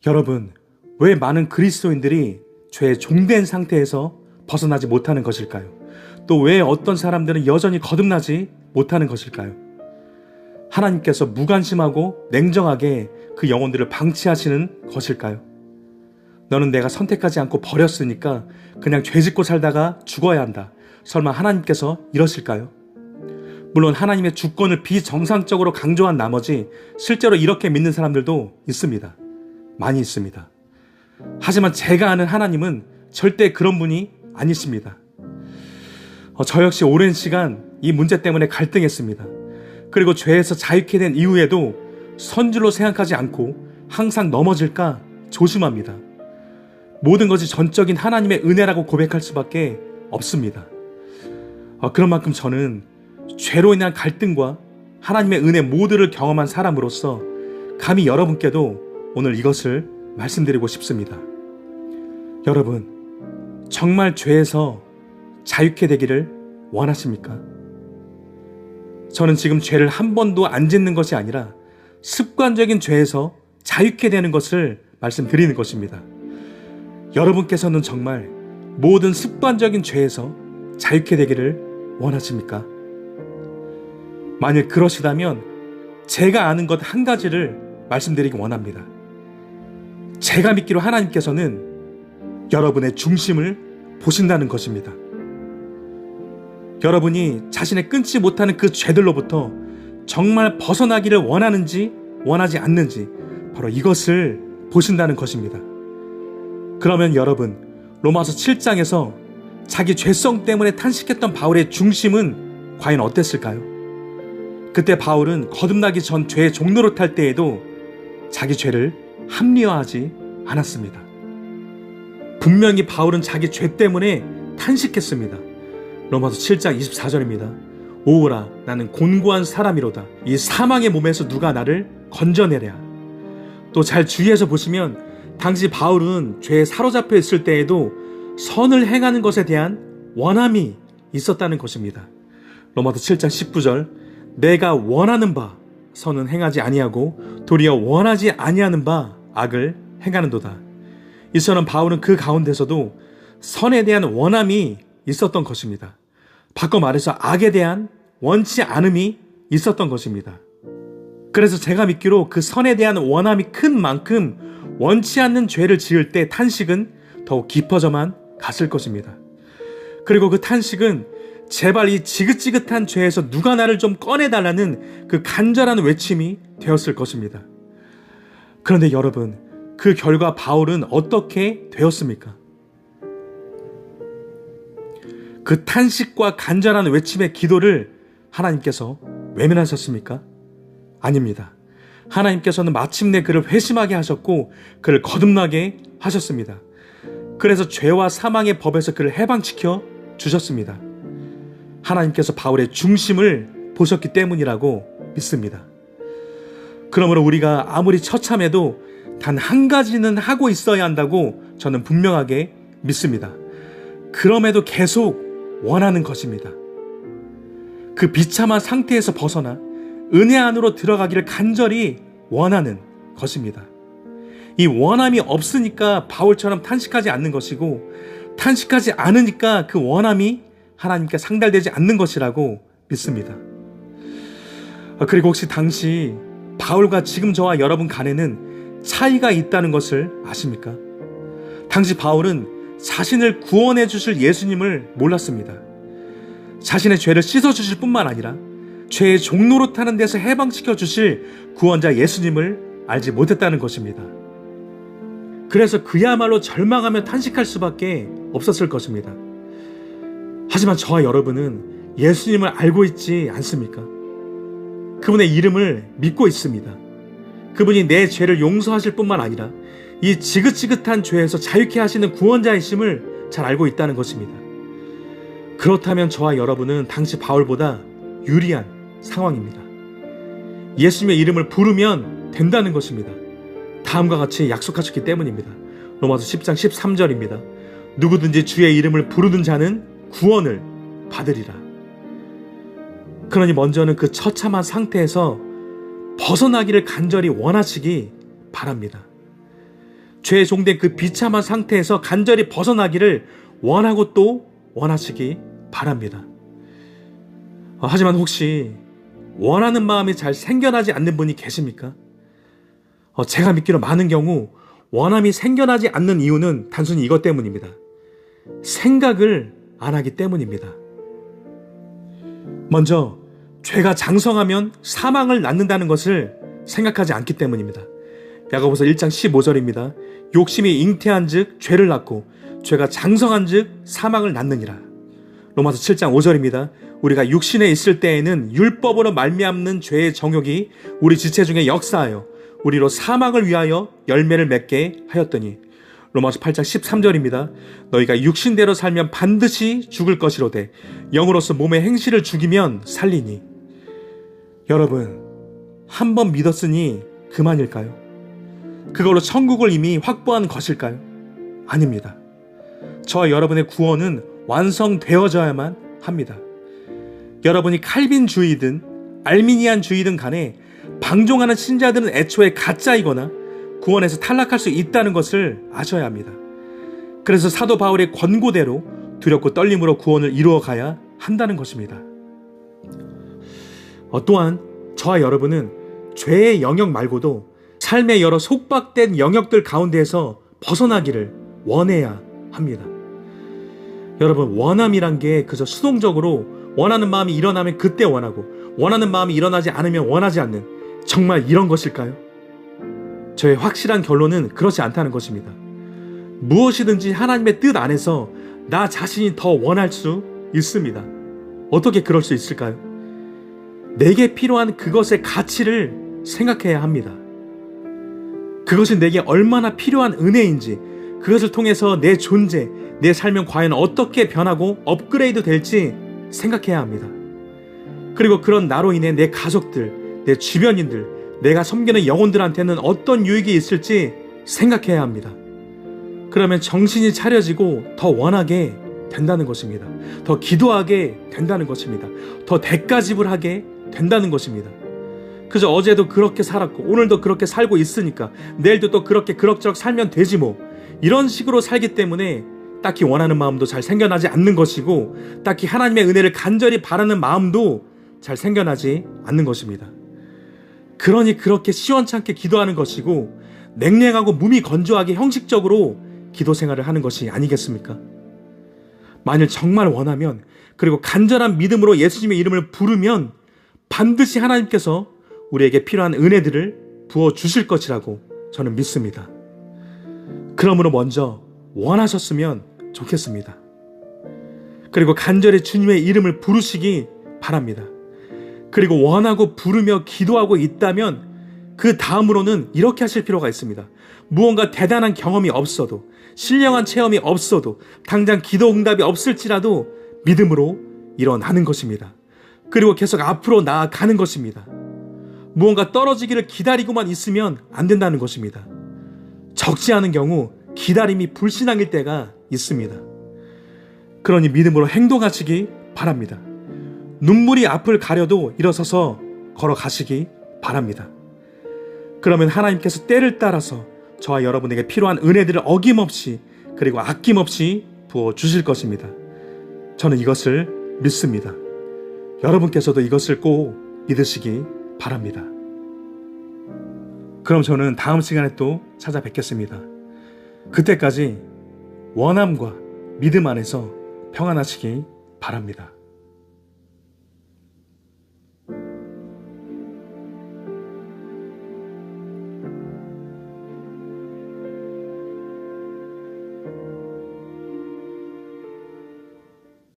여러분, 왜 많은 그리스도인들이 죄의 종된 상태에서 벗어나지 못하는 것일까요? 또 왜 어떤 사람들은 여전히 거듭나지 못하는 것일까요? 하나님께서 무관심하고 냉정하게 그 영혼들을 방치하시는 것일까요? 너는 내가 선택하지 않고 버렸으니까 그냥 죄짓고 살다가 죽어야 한다. 설마 하나님께서 이러실까요? 물론 하나님의 주권을 비정상적으로 강조한 나머지 실제로 이렇게 믿는 사람들도 있습니다. 많이 있습니다. 하지만 제가 아는 하나님은 절대 그런 분이 아니십니다. 저 역시 오랜 시간 이 문제 때문에 갈등했습니다. 그리고 죄에서 자유케 된 이후에도 선줄로 생각하지 않고 항상 넘어질까 조심합니다. 모든 것이 전적인 하나님의 은혜라고 고백할 수밖에 없습니다. 그런 만큼 저는 죄로 인한 갈등과 하나님의 은혜 모두를 경험한 사람으로서 감히 여러분께도 오늘 이것을 말씀드리고 싶습니다. 여러분, 정말 죄에서 자유케 되기를 원하십니까? 저는 지금 죄를 한 번도 안 짓는 것이 아니라 습관적인 죄에서 자유케 되는 것을 말씀드리는 것입니다. 여러분께서는 정말 모든 습관적인 죄에서 자유케 되기를 원하십니까? 만일 그러시다면 제가 아는 것 한 가지를 말씀드리기 원합니다. 제가 믿기로 하나님께서는 여러분의 중심을 보신다는 것입니다. 여러분이 자신의 끊지 못하는 그 죄들로부터 정말 벗어나기를 원하는지 원하지 않는지 바로 이것을 보신다는 것입니다. 그러면 여러분, 로마서 7장에서 자기 죄성 때문에 탄식했던 바울의 중심은 과연 어땠을까요? 그때 바울은 거듭나기 전 죄의 종로를 탈 때에도 자기 죄를 합리화하지 않았습니다. 분명히 바울은 자기 죄 때문에 탄식했습니다. 로마서 7장 24절입니다. 오우라, 나는 곤고한 사람이로다. 이 사망의 몸에서 누가 나를 건져내랴. 또 잘 주의해서 보시면 당시 바울은 죄에 사로잡혀 있을 때에도 선을 행하는 것에 대한 원함이 있었다는 것입니다. 로마서 7장 19절, 내가 원하는 바 선은 행하지 아니하고 도리어 원하지 아니하는 바 악을 행하는도다. 이처럼 바울은 그 가운데서도 선에 대한 원함이 있었던 것입니다. 바꿔 말해서 악에 대한 원치 않음이 있었던 것입니다. 그래서 제가 믿기로 그 선에 대한 원함이 큰 만큼 원치 않는 죄를 지을 때 탄식은 더욱 깊어져만 갔을 것입니다. 그리고 그 탄식은 제발 이 지긋지긋한 죄에서 누가 나를 좀 꺼내달라는 그 간절한 외침이 되었을 것입니다. 그런데 여러분, 그 결과 바울은 어떻게 되었습니까? 그 탄식과 간절한 외침의 기도를 하나님께서 외면하셨습니까? 아닙니다. 하나님께서는 마침내 그를 회심하게 하셨고 그를 거듭나게 하셨습니다. 그래서 죄와 사망의 법에서 그를 해방시켜 주셨습니다. 하나님께서 바울의 중심을 보셨기 때문이라고 믿습니다. 그러므로 우리가 아무리 처참해도 단 한 가지는 하고 있어야 한다고 저는 분명하게 믿습니다. 그럼에도 계속 원하는 것입니다. 그 비참한 상태에서 벗어나 은혜 안으로 들어가기를 간절히 원하는 것입니다. 이 원함이 없으니까 바울처럼 탄식하지 않는 것이고, 탄식하지 않으니까 그 원함이 하나님께 상달되지 않는 것이라고 믿습니다. 그리고 혹시 당시 바울과 지금 저와 여러분 간에는 차이가 있다는 것을 아십니까? 당시 바울은 자신을 구원해 주실 예수님을 몰랐습니다. 자신의 죄를 씻어 주실 뿐만 아니라 죄의 종로로 타는 데서 해방시켜 주실 구원자 예수님을 알지 못했다는 것입니다. 그래서 그야말로 절망하며 탄식할 수밖에 없었을 것입니다. 하지만 저와 여러분은 예수님을 알고 있지 않습니까? 그분의 이름을 믿고 있습니다. 그분이 내 죄를 용서하실 뿐만 아니라 이 지긋지긋한 죄에서 자유케 하시는 구원자이심을 잘 알고 있다는 것입니다. 그렇다면 저와 여러분은 당시 바울보다 유리한 상황입니다. 예수님의 이름을 부르면 된다는 것입니다. 다음과 같이 약속하셨기 때문입니다. 로마서 10장 13절입니다. 누구든지 주의 이름을 부르는 자는 구원을 받으리라. 그러니 먼저는 그 처참한 상태에서 벗어나기를 간절히 원하시기 바랍니다. 죄에 종된 그 비참한 상태에서 간절히 벗어나기를 원하고 또 원하시기 바랍니다. 하지만 혹시 원하는 마음이 잘 생겨나지 않는 분이 계십니까? 제가 믿기로 많은 경우 원함이 생겨나지 않는 이유는 단순히 이것 때문입니다. 생각을 안 하기 때문입니다. 먼저 죄가 장성하면 사망을 낳는다는 것을 생각하지 않기 때문입니다. 야고보서 1장 15절입니다. 욕심이 잉태한 즉 죄를 낳고 죄가 장성한 즉 사망을 낳느니라. 로마서 7장 5절입니다. 우리가 육신에 있을 때에는 율법으로 말미암는 죄의 정욕이 우리 지체 중에 역사하여 우리로 사망을 위하여 열매를 맺게 하였더니. 로마서 8장 13절입니다. 너희가 육신대로 살면 반드시 죽을 것이로되 영으로서 몸의 행실을 죽이면 살리니. 여러분, 한 번 믿었으니 그만일까요? 그걸로 천국을 이미 확보한 것일까요? 아닙니다. 저와 여러분의 구원은 완성되어져야만 합니다. 여러분이 칼빈주의든 알미니안주의든 간에 방종하는 신자들은 애초에 가짜이거나 구원에서 탈락할 수 있다는 것을 아셔야 합니다. 그래서 사도 바울의 권고대로 두렵고 떨림으로 구원을 이루어가야 한다는 것입니다. 또한 저와 여러분은 죄의 영역 말고도 삶의 여러 속박된 영역들 가운데에서 벗어나기를 원해야 합니다. 여러분, 원함이란 게 그저 수동적으로 원하는 마음이 일어나면 그때 원하고 원하는 마음이 일어나지 않으면 원하지 않는, 정말 이런 것일까요? 저의 확실한 결론은 그렇지 않다는 것입니다. 무엇이든지 하나님의 뜻 안에서 나 자신이 더 원할 수 있습니다. 어떻게 그럴 수 있을까요? 내게 필요한 그것의 가치를 생각해야 합니다. 그것이 내게 얼마나 필요한 은혜인지, 그것을 통해서 내 존재, 내 삶은 과연 어떻게 변하고 업그레이드 될지 생각해야 합니다. 그리고 그런 나로 인해 내 가족들, 내 주변인들, 내가 섬기는 영혼들한테는 어떤 유익이 있을지 생각해야 합니다. 그러면 정신이 차려지고 더 원하게 된다는 것입니다. 더 기도하게 된다는 것입니다. 더 대가 지불하게 된다는 것입니다. 그저 어제도 그렇게 살았고 오늘도 그렇게 살고 있으니까 내일도 또 그렇게 그럭저럭 살면 되지 뭐, 이런 식으로 살기 때문에 딱히 원하는 마음도 잘 생겨나지 않는 것이고 딱히 하나님의 은혜를 간절히 바라는 마음도 잘 생겨나지 않는 것입니다. 그러니 그렇게 시원찮게 기도하는 것이고 냉랭하고 몸이 건조하게 형식적으로 기도 생활을 하는 것이 아니겠습니까? 만일 정말 원하면, 그리고 간절한 믿음으로 예수님의 이름을 부르면 반드시 하나님께서 우리에게 필요한 은혜들을 부어주실 것이라고 저는 믿습니다. 그러므로 먼저 원하셨으면 좋겠습니다. 그리고 간절히 주님의 이름을 부르시기 바랍니다. 그리고 원하고 부르며 기도하고 있다면 그 다음으로는 이렇게 하실 필요가 있습니다. 무언가 대단한 경험이 없어도, 신령한 체험이 없어도, 당장 기도 응답이 없을지라도 믿음으로 일어나는 것입니다. 그리고 계속 앞으로 나아가는 것입니다. 무언가 떨어지기를 기다리고만 있으면 안 된다는 것입니다. 적지 않은 경우 기다림이 불신앙일 때가 있습니다. 그러니 믿음으로 행동하시기 바랍니다. 눈물이 앞을 가려도 일어서서 걸어가시기 바랍니다. 그러면 하나님께서 때를 따라서 저와 여러분에게 필요한 은혜들을 어김없이 그리고 아낌없이 부어주실 것입니다. 저는 이것을 믿습니다. 여러분께서도 이것을 꼭 믿으시기 바랍니다. 그럼 저는 다음 시간에 또 찾아뵙겠습니다. 그때까지 원함과 믿음 안에서 평안하시기 바랍니다.